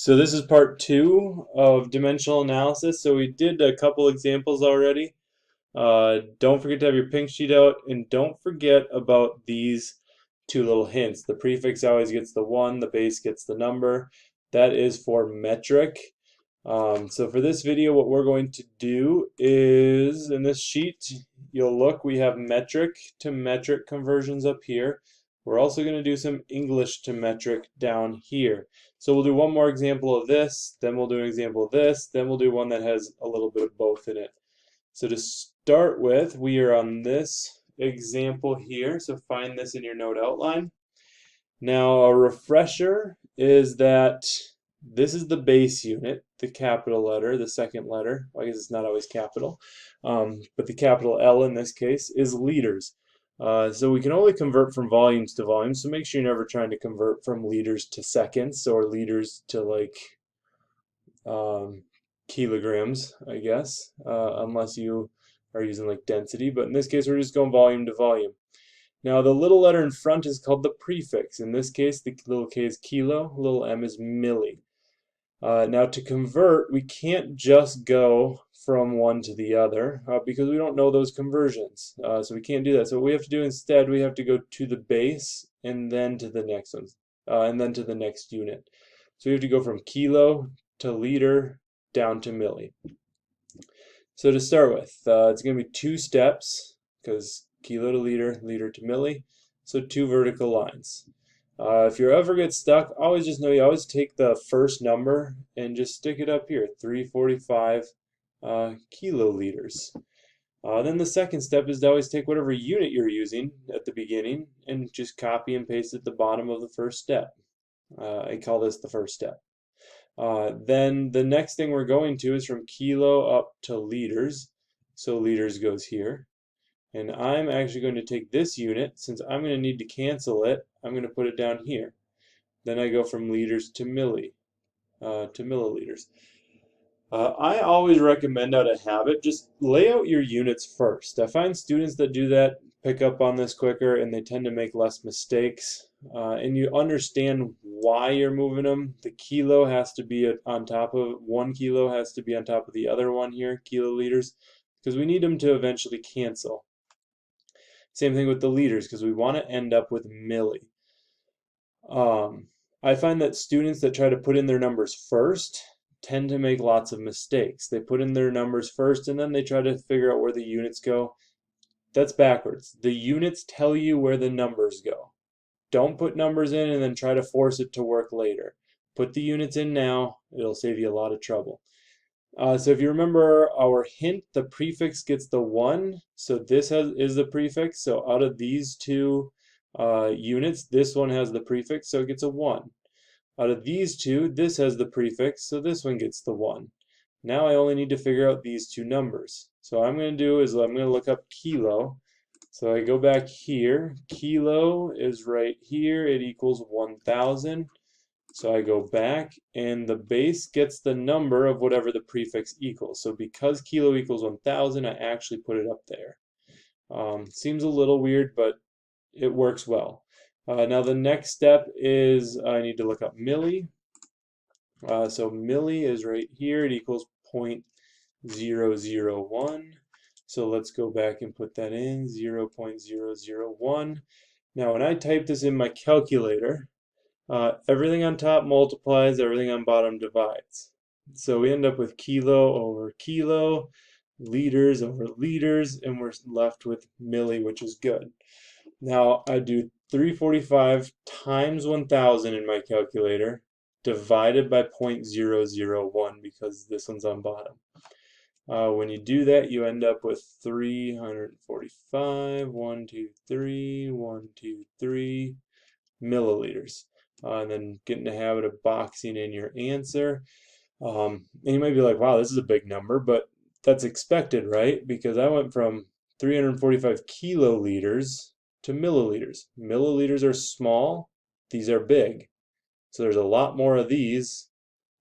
So this is part two of dimensional analysis. So we did a couple examples already. Don't forget to have your pink sheet out, and don't forget about these two little hints. The prefix always gets the 1, the base gets the number. That is for metric. So for this video, what we're going to do is, in this sheet, you'll look, we have metric to metric conversions up here. We're also going to do some English to metric down here. So we'll do one more example of this, then we'll do an example of this, then we'll do one that has a little bit of both in it. So to start with, we are on this example here, so find this in your note outline. Now, a refresher is that this is the base unit, the capital letter, the second letter. Well, I guess it's not always capital, but the capital L in this case is liters. So we can only convert from volumes to volumes, so make sure you're never trying to convert from liters to seconds or liters to like um, kilograms, I guess, unless you are using like density. But in this case, we're just going volume to volume. Now, the little letter in front is called the prefix. In this case, the little k is kilo, little m is milli. Now, to convert, we can't just go from one to the other because we don't know those conversions. So we can't do that. So what we have to do instead, we have to go to the base and then to the next one, and then to the next unit. So we have to go from kilo to liter down to milli. So to start with, it's going to be two steps because kilo to liter, liter to milli. So two vertical lines. If you ever get stuck, always just know you always take the first number and just stick it up here, 345 kiloliters. Then the second step is to always take whatever unit you're using at the beginning and just copy and paste at the bottom of the first step. I call this the first step. Then the next thing we're going to is from kilo up to liters. So liters goes here. And I'm actually going to take this unit, since I'm going to need to cancel it, I'm going to put it down here. Then I go from liters to milliliters. I always recommend out of habit, just lay out your units first. I find students that do that pick up on this quicker and they tend to make less mistakes. And you understand why you're moving them. The kilo has to be on top of, 1 kilo has to be on top of the other one here, kiloliters, because we need them to eventually cancel. Same thing with the liters, because we want to end up with milli. I find that students that try to put in their numbers first tend to make lots of mistakes. They put in their numbers first and then they try to figure out where the units go. That's backwards. The units tell you where the numbers go. Don't put numbers in and then try to force it to work later. Put the units in now. It'll save you a lot of trouble. So if you remember our hint, the prefix gets the 1. So this is the prefix. So out of these two units, this one has the prefix, so it gets a 1. Out of these two, this has the prefix, so this one gets the 1. Now I only need to figure out these two numbers. So what I'm going to do is I'm going to look up kilo. So I go back here. Kilo is right here. It equals 1,000. So I go back, and the base gets the number of whatever the prefix equals. So because kilo equals 1,000, I actually put it up there. Seems a little weird, but it works well. Now the next step is I need to look up milli. So milli is right here. It equals 0.001. So let's go back and put that in, 0.001. Now when I type this in my calculator, everything on top multiplies, everything on bottom divides. So we end up with kilo over kilo, liters over liters, and we're left with milli, which is good. Now I do 345 times 1,000 in my calculator, divided by 0.001 because this one's on bottom. When you do that, you end up with 345, 123 milliliters. And then get in the habit of boxing in your answer. And you might be like, wow, this is a big number, but that's expected, right? Because I went from 345 kiloliters to milliliters. Milliliters are small, these are big. So there's a lot more of these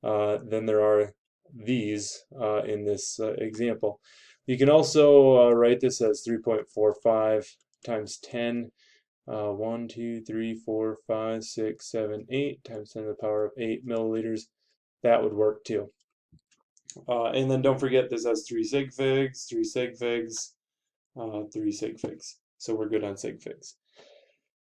than there are these in this example. You can also write this as 3.45 times 10. 1, 2, 3, 4, 5, 6, 7, 8 times 10 to the power of 8 milliliters. that would work too. And then don't forget this has 3 sig figs, 3 sig figs, 3 sig figs. So we're good on sig figs.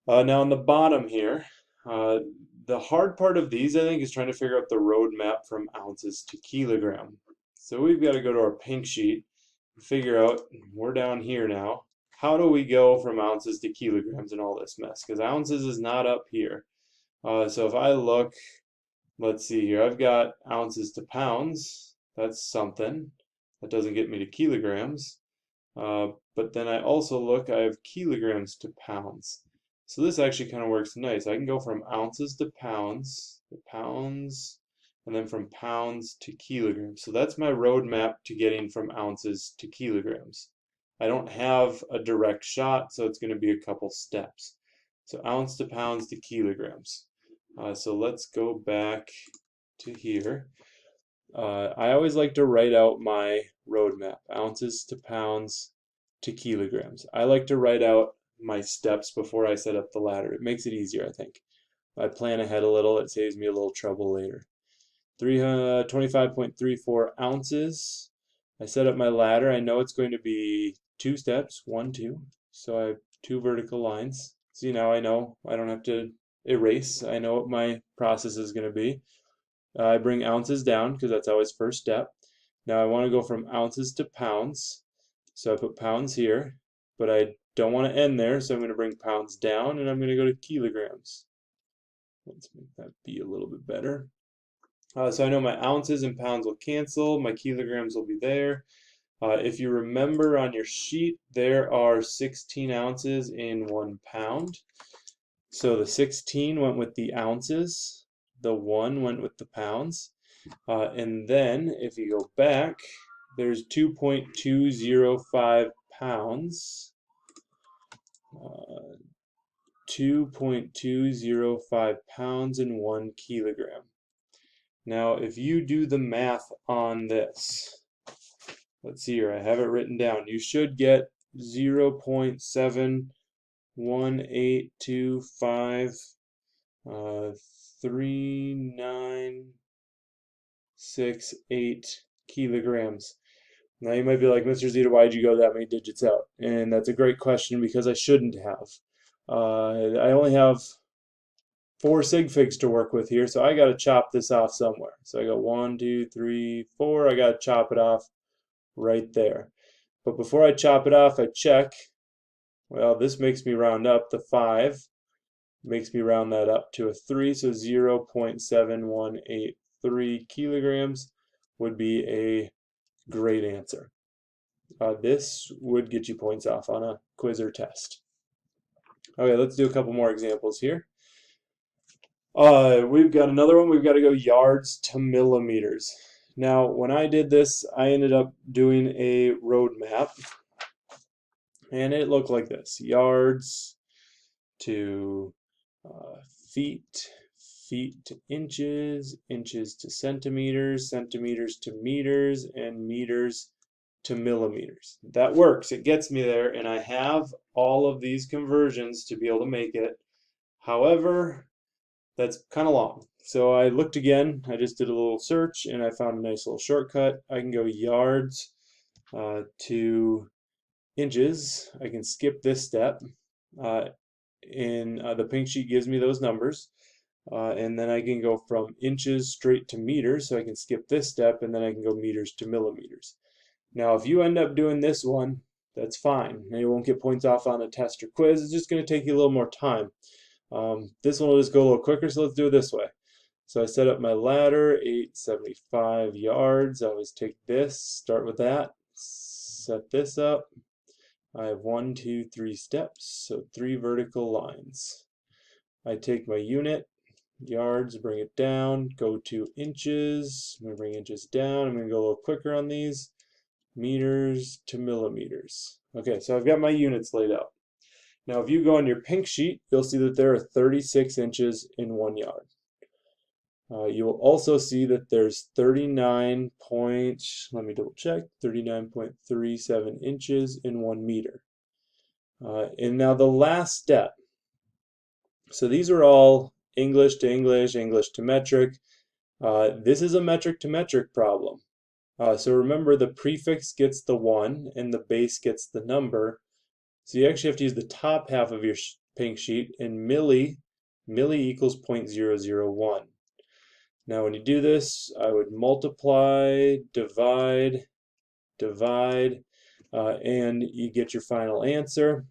Now on the bottom here, the hard part of these I think is trying to figure out the roadmap from ounces to kilogram. So we've got to go to our pink sheet and figure out, we're down here now, how do we go from ounces to kilograms and all this mess? Because ounces is not up here. So if I look, let's see here, I've got ounces to pounds. That's something. That doesn't get me to kilograms. But then I also look, I have kilograms to pounds. So this actually kind of works nice. I can go from ounces to pounds, and then from pounds to kilograms. So that's my roadmap to getting from ounces to kilograms. I don't have a direct shot, so it's going to be a couple steps. So ounce to pounds to kilograms. So let's go back to here. I always like to write out my roadmap, ounces to pounds to kilograms. I like to write out my steps before I set up the ladder. It makes it easier, I think. I plan ahead a little, it saves me a little trouble later. 25.34 ounces. I set up my ladder. I know it's going to be 2 steps, 1, 2. So I have 2 vertical lines. See, now I know I don't have to erase. I know what my process is going to be. I bring ounces down because that's always first step. Now I want to go from ounces to pounds. So I put pounds here, but I don't want to end there, so I'm going to bring pounds down and I'm going to go to kilograms. Let's make that be a little bit better. So I know my ounces and pounds will cancel, my kilograms will be there. If you remember on your sheet, there are 16 ounces in 1 pound. So the 16 went with the ounces, the 1 went with the pounds. And then if you go back, there's 2.205 pounds. 2.205 pounds in 1 kilogram. Now, if you do the math on this, let's see here, I have it written down. You should get 0.71825 3968 kilograms. Now you might be like, Mr. Zeta, why did you go that many digits out? And that's a great question because I shouldn't have. I only have 4 sig figs to work with here, so I got to chop this off somewhere. So I got 1, 2, 3, 4. I got to chop it off right there. But before I chop it off, I check. Well, this makes me round up. The 5 makes me round that up to a 3, so 0.7183 kilograms would be a great answer. This would get you points off on a quiz or test. Okay, let's do a couple more examples here. We've got another one. We've got to go yards to millimeters. Now, when I did this, I ended up doing a road map, and it looked like this. Yards to feet, feet to inches, inches to centimeters, centimeters to meters, and meters to millimeters. That works. It gets me there, and I have all of these conversions to be able to make it. However, that's kind of long. So I looked again. I just did a little search, and I found a nice little shortcut. I can go yards to inches. I can skip this step. The pink sheet gives me those numbers. And then I can go from inches straight to meters, so I can skip this step, and then I can go meters to millimeters. Now, if you end up doing this one, that's fine. And you won't get points off on a test or quiz. It's just going to take you a little more time. This one will just go a little quicker, so let's do it this way. So I set up my ladder, 875 yards. I always take this, start with that, set this up. I have 1, 2, 3 steps, so 3 vertical lines. I take my unit, yards, bring it down, go to inches. I'm going to bring inches down. I'm going to go a little quicker on these. Meters to millimeters. Okay, so I've got my units laid out. Now, if you go on your pink sheet, you'll see that there are 36 inches in 1 yard. You will also see that there's 39.37 inches in 1 meter. And now the last step. So these are all English to English, English to metric. This is a metric to metric problem. So remember, the prefix gets the 1 and the base gets the number. So you actually have to use the top half of your pink sheet, and milli equals 0.001. Now when you do this, I would multiply, divide, and you get your final answer.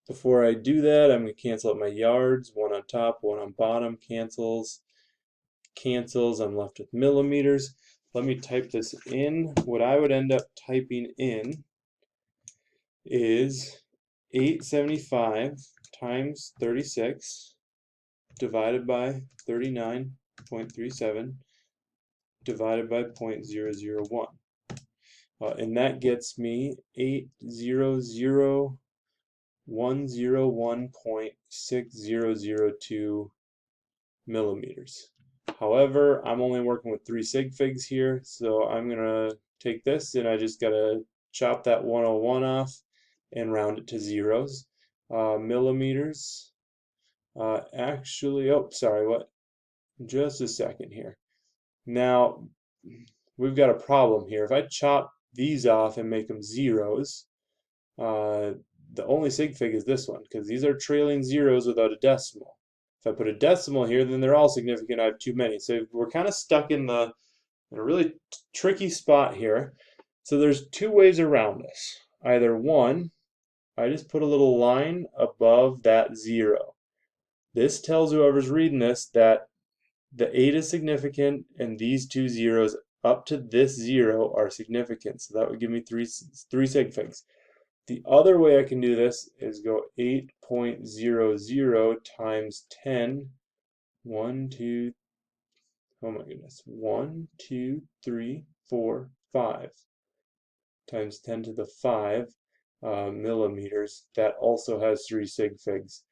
Before I do that, I'm going to cancel out my yards. One on top, one on bottom, cancels. I'm left with millimeters. Let me type this in. What I would end up typing in is 875 times 36 divided by 39.37 divided by 0.001. And that gets me 800,101.6002 millimeters. However, I'm only working with 3 sig figs here, so I'm gonna take this and I just gotta chop that 101 off and round it to zeros. Millimeters. Actually, oh, sorry, what? Just a second here. Now, we've got a problem here. If I chop these off and make them zeros, the only sig fig is this one, because these are trailing zeros without a decimal. If I put a decimal here, then they're all significant. I have too many. So we're kind of stuck in a really tricky spot here. So there's 2 ways around this. Either one, I just put a little line above that 0. This tells whoever's reading this that the 8 is significant and these 2 zeros up to this 0 are significant. So that would give me three sig figs. The other way I can do this is go 8.00 times 10. 1, 2, oh my goodness, 1, 2, 3, 4, 5 times 10 to the 5 millimeters. That also has 3 sig figs.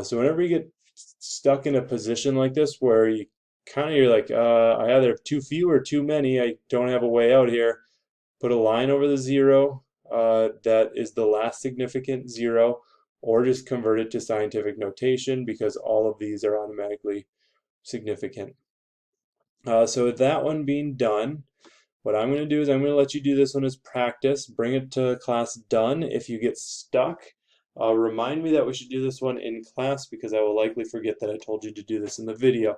So whenever you get stuck in a position like this where you're like, I either have too few or too many, I don't have a way out here, put a line over the 0 that is the last significant 0, or just convert it to scientific notation because all of these are automatically significant. So with that one being done, what I'm going to do is I'm going to let you do this one as practice. Bring it to class done. If you get stuck, remind me that we should do this one in class because I will likely forget that I told you to do this in the video.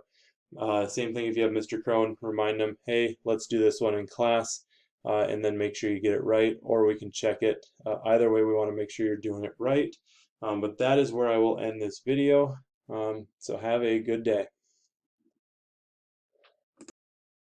Same thing if you have Mr. Crone, remind him, hey, let's do this one in class, and then make sure you get it right, or we can check it. Either way, we want to make sure you're doing it right. But that is where I will end this video. So have a good day.